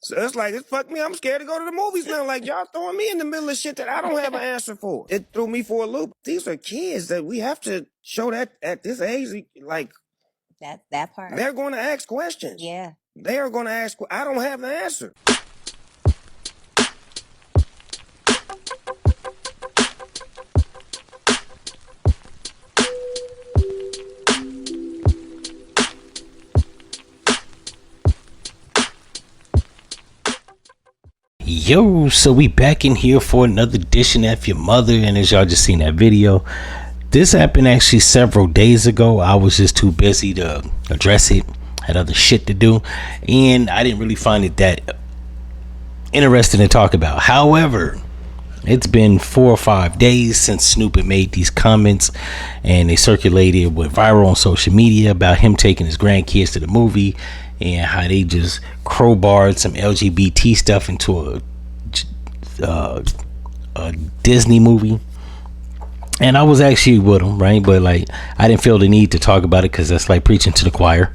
So it's like, it fucked me. I'm scared to go to the movies now. Like, y'all throwing me in the middle of shit that I don't have an answer for. It threw me for a loop. These are kids that we have to show that at this age, like, that part. they're going to ask questions. Yeah. They are going to ask. I don't have the answer. Yo, so we back in here for another edition of F-ya-Motha, and as y'all just seen that video, this happened actually several days ago. I was just too busy to address it, had other shit to do, and I didn't really find it that interesting to talk about. However, it's been 4 or 5 days since Snoop had made these comments, and they circulated, went viral on social media about him taking his grandkids to the movie and how they just crowbarred some LGBT stuff into a Disney movie. And I was actually with him, right? But like, I didn't feel the need to talk about it because that's like preaching to the choir.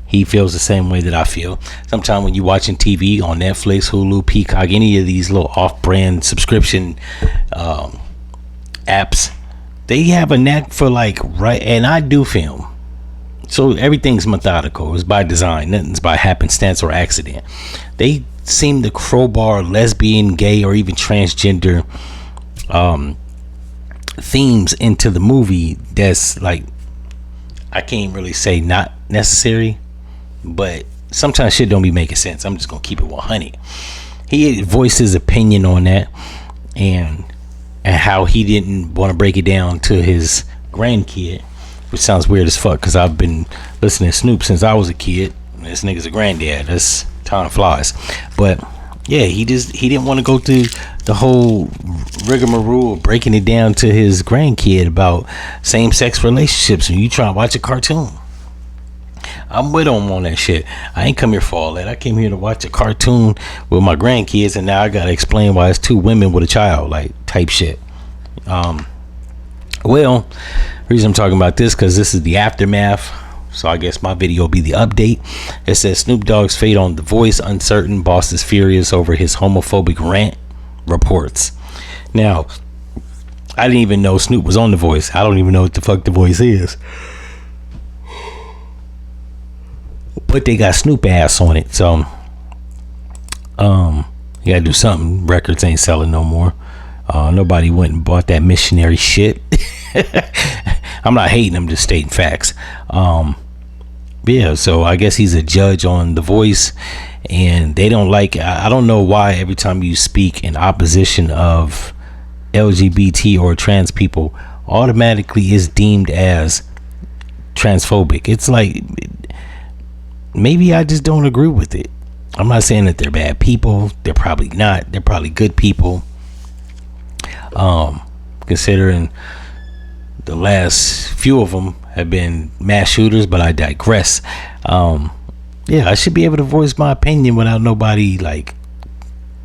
He feels the same way that I feel. Sometimes when you're watching TV on Netflix, Hulu, Peacock, any of these little off-brand subscription apps, they have a knack for like, right, and I do film. So everything's methodical. It's by design. Nothing's by happenstance or accident. They seem to crowbar lesbian, gay, or even transgender themes into the movie that's like, I can't really say not necessary, but sometimes shit don't be making sense. I'm just gonna keep it 100. He voiced his opinion on that and how he didn't want to break it down to his grandkid, which sounds weird as fuck because I've been listening to Snoop since I was a kid. This nigga's a granddad. That's time flies. But yeah, he didn't want to go through the whole rigmarole of breaking it down to his grandkid about same-sex relationships when you try to watch a cartoon. I'm with him on that shit. I ain't come here for all that. I came here to watch a cartoon with my grandkids, and now I gotta explain why it's 2 women with a child, like, type shit. Well, the reason I'm talking about this because this is the aftermath, so I guess my video will be the update. It says Snoop Dogg's fate on The Voice uncertain, boss is furious over his homophobic rant, reports. Now, I didn't even know Snoop was on The Voice. I don't even know what the fuck The Voice is, but they got Snoop ass on it, so you gotta do something. Records ain't selling no more. Nobody went and bought that missionary shit. I'm not hating, I'm just stating facts. Yeah, so I guess he's a judge on The Voice, and they don't like, I don't know why every time you speak in opposition of LGBT or trans people, automatically is deemed as transphobic. It's like, maybe I just don't agree with it. I'm not saying that they're bad people. They're probably not. They're probably good people. Considering the last few of them have been mass shooters, but I digress. Yeah, I should be able to voice my opinion without nobody like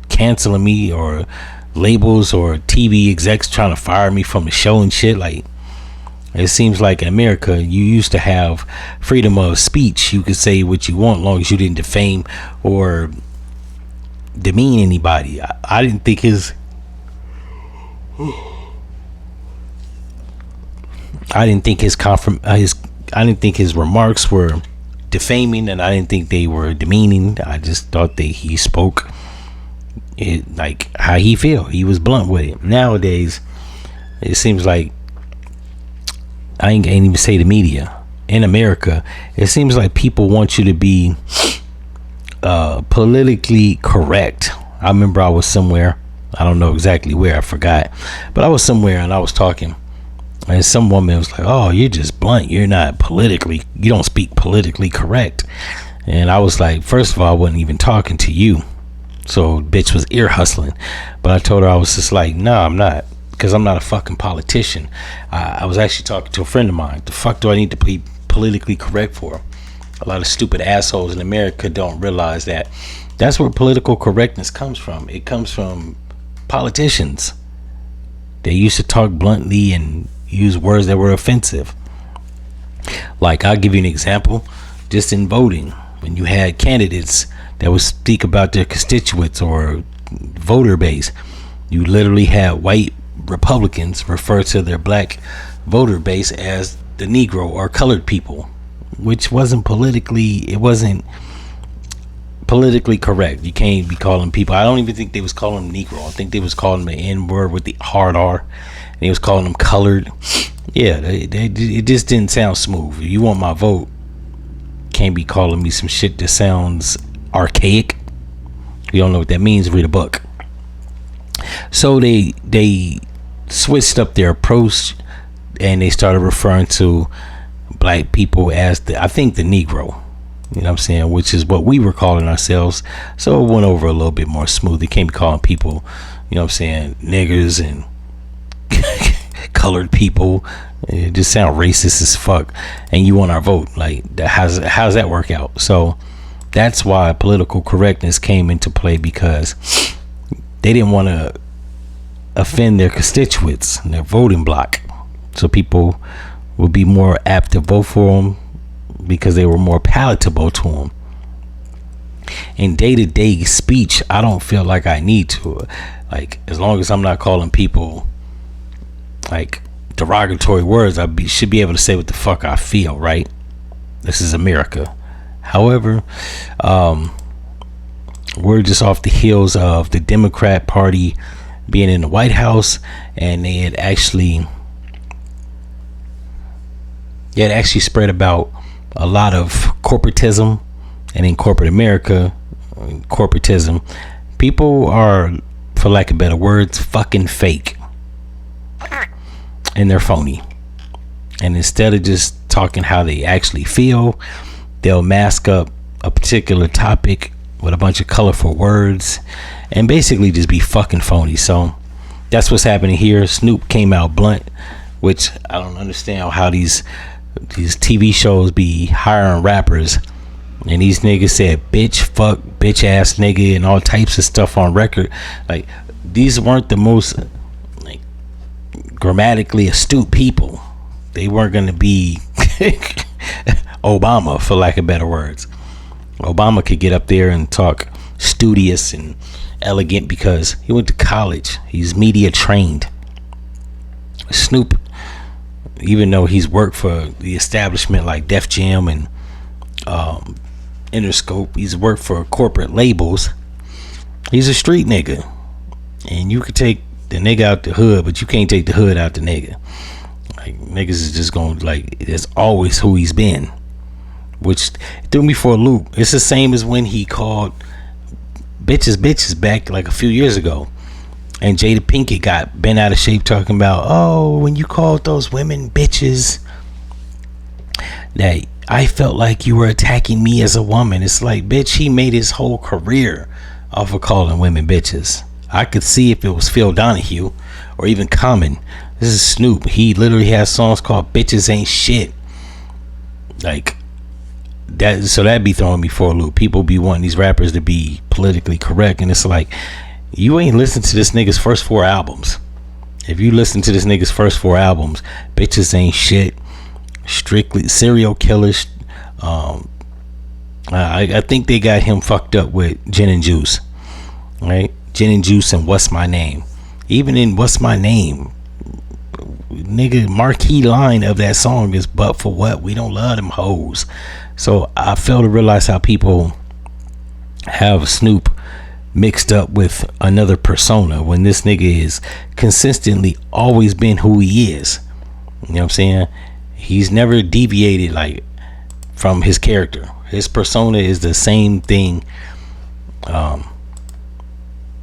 canceling me or labels or TV execs trying to fire me from the show and shit. Like, it seems like in America, you used to have freedom of speech. You could say what you want as long as you didn't defame or demean anybody. I didn't think his remarks were defaming, and I didn't think they were demeaning. I just thought that he spoke it like how he feel. He was blunt with it. Nowadays, it seems like, I ain't even say the media in America, it seems like people want you to be politically correct. I remember I was somewhere, I don't know exactly where, I forgot, but I was somewhere and I was talking, and some woman was like, oh, you're just blunt, you don't speak politically correct. And I was like, first of all, I wasn't even talking to you, so bitch was ear hustling. But I told her, I was just like, no, I'm not, because I'm not a fucking politician. I was actually talking to a friend of mine. The fuck do I need to be politically correct for? A lot of stupid assholes in America don't realize that that's where political correctness comes from. It comes from politicians. They used to talk bluntly and use words that were offensive. Like, I'll give you an example. Just in voting, when you had candidates that would speak about their constituents or voter base. You literally had white Republicans refer to their black voter base as the Negro or colored people, which wasn't politically correct. You can't be calling people. I don't even think they was calling them Negro. I think they was calling them the N word with the hard R, and they was calling them colored. Yeah, it just didn't sound smooth. If you want my vote, can't be calling me some shit that sounds archaic. If you don't know what that means, read a book. So they switched up their approach, and they started referring to black people as I think the Negro. You know what I'm saying? Which is what we were calling ourselves. So it went over a little bit more smooth. They can't be calling people, you know what I'm saying, niggers and colored people. It just sound racist as fuck. And you want our vote. Like, how's that work out? So that's why political correctness came into play, because they didn't want to offend their constituents and their voting bloc. So people would be more apt to vote for them because they were more palatable to them. In day-to-day speech, I don't feel like I need to. Like, as long as I'm not calling people like derogatory words, should be able to say what the fuck I feel, right? This is America. However, we're just off the heels of the Democrat Party being in the White House, and they had actually spread about a lot of corporatism. And in corporate America, corporatism, people are, for lack of better words, fucking fake, and they're phony. And instead of just talking how they actually feel, they'll mask up a particular topic with a bunch of colorful words and basically just be fucking phony. So that's what's happening here. Snoop came out blunt, which I don't understand how these TV shows be hiring rappers, and these niggas said bitch, fuck, bitch ass nigga, and all types of stuff on record. Like, these weren't the most like grammatically astute people. They weren't gonna be Obama, for lack of better words. Obama could get up there and talk studious and elegant because he went to college. He's media trained. Snoop, even though he's worked for the establishment like Def Jam and Interscope, he's worked for corporate labels. He's a street nigga, and you could take the nigga out the hood, but you can't take the hood out the nigga. Like, niggas is just going, like, that's always who he's been, which threw me for a loop. It's the same as when he called bitches back like a few years ago, and Jada Pinkett got bent out of shape talking about, oh, when you called those women bitches, that I felt like you were attacking me as a woman. It's like, bitch, he made his whole career off of calling women bitches. I could see if it was Phil Donahue or even Common. This is Snoop. He literally has songs called Bitches Ain't Shit. Like that. So that'd be throwing me for a loop. People be wanting these rappers to be politically correct, and it's like, you ain't listened to this nigga's first 4 albums. If you listen to this nigga's first 4 albums, Bitches Ain't Shit, Strictly, Serial Killers, I think they got him fucked up with Gin and Juice, right? Gin and Juice and What's My Name. Even in What's My Name, nigga, marquee line of that song is, but for what? We don't love them hoes. So I fail to realize how people have Snoop mixed up with another persona when this nigga is consistently always been who he is. You know what I'm saying? He's never deviated like from his character. His persona is the same thing.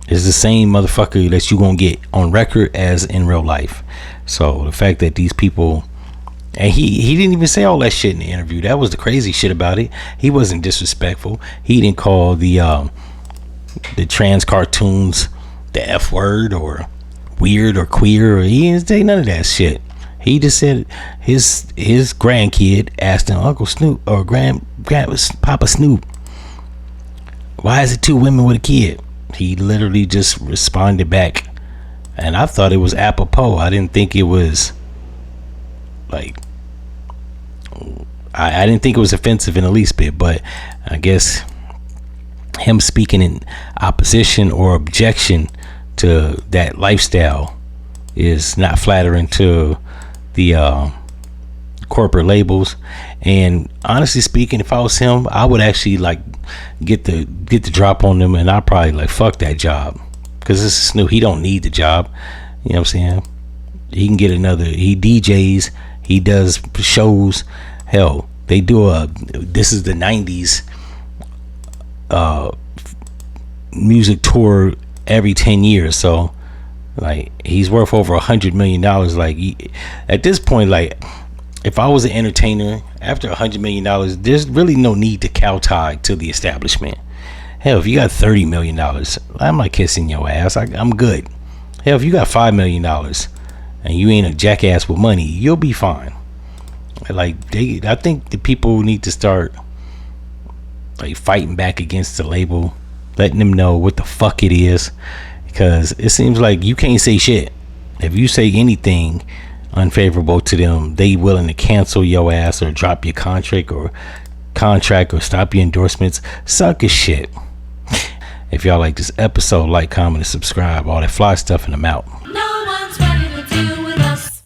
Is the same motherfucker that you gonna get on record as in real life. So the fact that these people, and he didn't even say all that shit in the interview. That was the crazy shit about it. He wasn't disrespectful. He didn't call the trans cartoons the F word or weird or queer, or he didn't say none of that shit. He just said his grandkid asked him, Uncle Snoop or Papa Snoop, why is it 2 women with a kid? He literally just responded back, and I thought it was apropos. I didn't think it was like, I didn't think it was offensive in the least bit, but I guess him speaking in opposition or objection to that lifestyle is not flattering to the corporate labels. And honestly speaking, if I was him, I would actually like get the drop on them, and I probably like fuck that job, because this is Snoop. He don't need the job. You know what I'm saying? He can get another. He DJs. He does shows. Hell, they do this is the 90s music tour every 10 years. So like, he's worth over $100 million. Like, at this point, like, if I was an entertainer after $100 million, there's really no need to kowtow to the establishment. Hell, if you got $30 million, I'm not kissing your ass. I'm good. Hell, if you got $5 million and you ain't a jackass with money, you'll be fine. Like, I think the people need to start like fighting back against the label, letting them know what the fuck it is, because it seems like you can't say shit. If you say anything unfavorable to them, they willing to cancel your ass or drop your contract or stop your endorsements. Suck as shit. If y'all like this episode, like, comment, and subscribe. All that fly stuff, and I'm out.